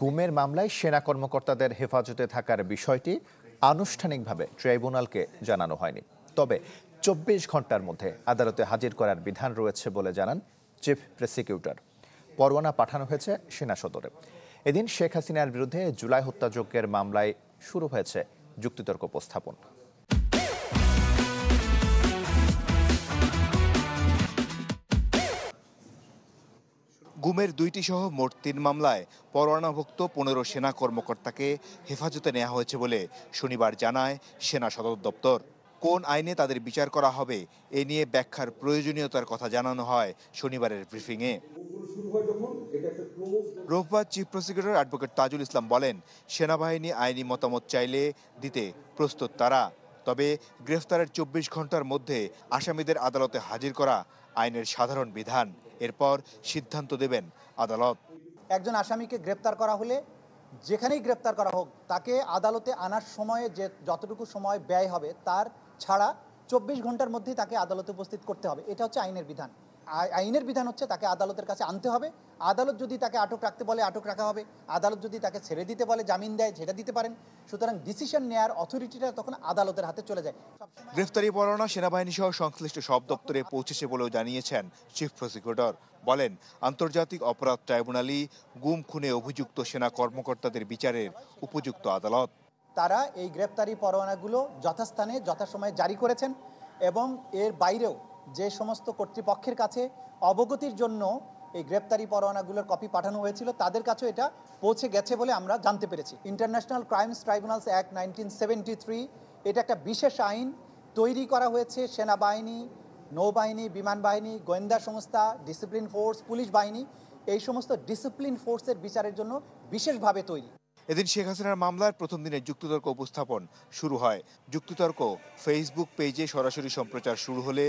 গুমের মামলায় সেনা কর্মকর্তাদের হেফাজতে থাকার বিষয়টি আনুষ্ঠানিকভাবে ট্রাইব্যুনালকে জানানো হয়নি। তবে ২৪ ঘন্টার মধ্যে আদালতে হাজির করার বিধান রয়েছে বলে জানান চিফ প্রসিকিউটর। পরোয়ানা পাঠানো হয়েছে সেনা সদরে। এদিন শেখ হাসিনার বিরুদ্ধে জুলাই হত্যাযজ্ঞের মামলায় শুরু হয়েছে যুক্তিতর্ক উপস্থাপন। গুমের ২টি সহ মোট ৩ মামলায় পরোয়ানাভুক্ত ১৫ সেনা কর্মকর্তাকে হেফাজতে নেওয়া হয়েছে বলে শনিবার জানায় সেনা সদর দপ্তর। কোন আইনে তাদের বিচার করা হবে এ নিয়ে ব্যাখ্যার প্রয়োজনীয়তার কথা জানানো হয় শনিবারের ব্রিফিংয়ে। রোববার chief prosecutor advocate Tajul Islam বলেন, সেনাবাহিনী আইনি মতামত চাইলে দিতে প্রস্তুত তারা। তবে গ্রেফতারের ২৪ ঘন্টার মধ্যে আসামিদের আদালতে হাজির করা আইনের সাধারণ বিধান। এরপর সিদ্ধান্ত দেবেন আদালত। একজন আসামিকে গ্রেপ্তার করা হলে যেখানেই গ্রেপ্তার করা হোক তাকে আদালতে আনার সময়ে যে যতটুকু সময় ব্যয় হবে তার ছাড়া ২৪ ঘন্টার মধ্যেই তাকে আদালতে উপস্থিত করতে হবে। এটা হচ্ছে আইনের বিধান। আইনের বিধান হচ্ছে তাকে আদালতের কাছে আনতে হবে। আদালত যদি তাকে আটক রাখতে বলে আটক রাখা হবে, আদালত যদি তাকে ছেড়ে দিতে বলে জামিন দেয় সেটা দিতে পারেন। সুতরাং ডিসিশন নেয়ার অথরিটিটা তখন আদালতের হাতে চলে যায়। গ্রেফতারি পরোয়ানা সেনাবাহিনী সহ সংশ্লিষ্ট সব দপ্তরে পৌঁছেছে বলেও জানিয়েছেন চিফ প্রসিকিউটর। বলেন, আন্তর্জাতিক অপরাধ ট্রাইব্যুনালই গুম খুনে অভিযুক্ত সেনা কর্মকর্তাদের বিচারের উপযুক্ত আদালত। তারা এই গ্রেপ্তারি পরোয়ানাগুলো যথাস্থানে যথাসময়ে জারি করেছেন এবং এর বাইরেও যে সমস্ত কর্তৃপক্ষের কাছে অবগতির জন্য এই গ্রেপ্তারি পরোয়ানাগুলোর কপি পাঠানো হয়েছিল তাদের কাছেও এটা পৌঁছে গেছে বলে আমরা জানতে পেরেছি। ইন্টারন্যাশনাল ক্রাইমস ট্রাইব্যুনালস অ্যাক্ট 1973 এটা একটা বিশেষ আইন তৈরি করা হয়েছে সেনাবাহিনী, নৌবাহিনী, বিমান বাহিনী, গোয়েন্দা সংস্থা, ডিসিপ্লিন ফোর্স, পুলিশ বাহিনী, এই সমস্ত ডিসিপ্লিন ফোর্সের বিচারের জন্য বিশেষভাবে তৈরি। এদিন শেখ হাসিনার মামলার প্রথম দিনের যুক্তিতর্ক উপস্থাপন শুরু হয়। যুক্তিতর্ক ফেসবুক পেজে সরাসরি সম্প্রচার শুরু হলে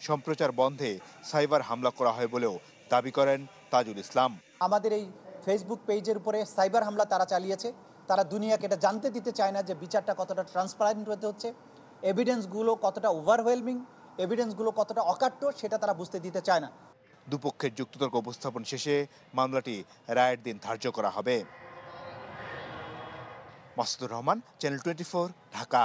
সম্প্রচার বন্ধে সাইবার হামলা করা হয় বলেও দাবি করেন তাজুল ইসলাম। আমাদের এই ফেসবুক পেজের উপরে সাইবার হামলা তারা চালিয়েছে। তারা দুনিয়াকে এটা জানতে দিতে চায় না যে বিচারটা কতটা ট্রান্সপারেন্ট হতে হচ্ছে, এভিডেন্সগুলো কতটা ওভারওয়েলমিং, এভিডেন্সগুলো কতটা অকাট্য সেটা তারা বুঝতে দিতে চায় না। দুপক্ষের যুক্তিতর্ক উপস্থাপন শেষে মামলাটি রায়ের দিন ধার্য করা হবে। মাসুদুর রহমান, চ্যানেল 24, ঢাকা।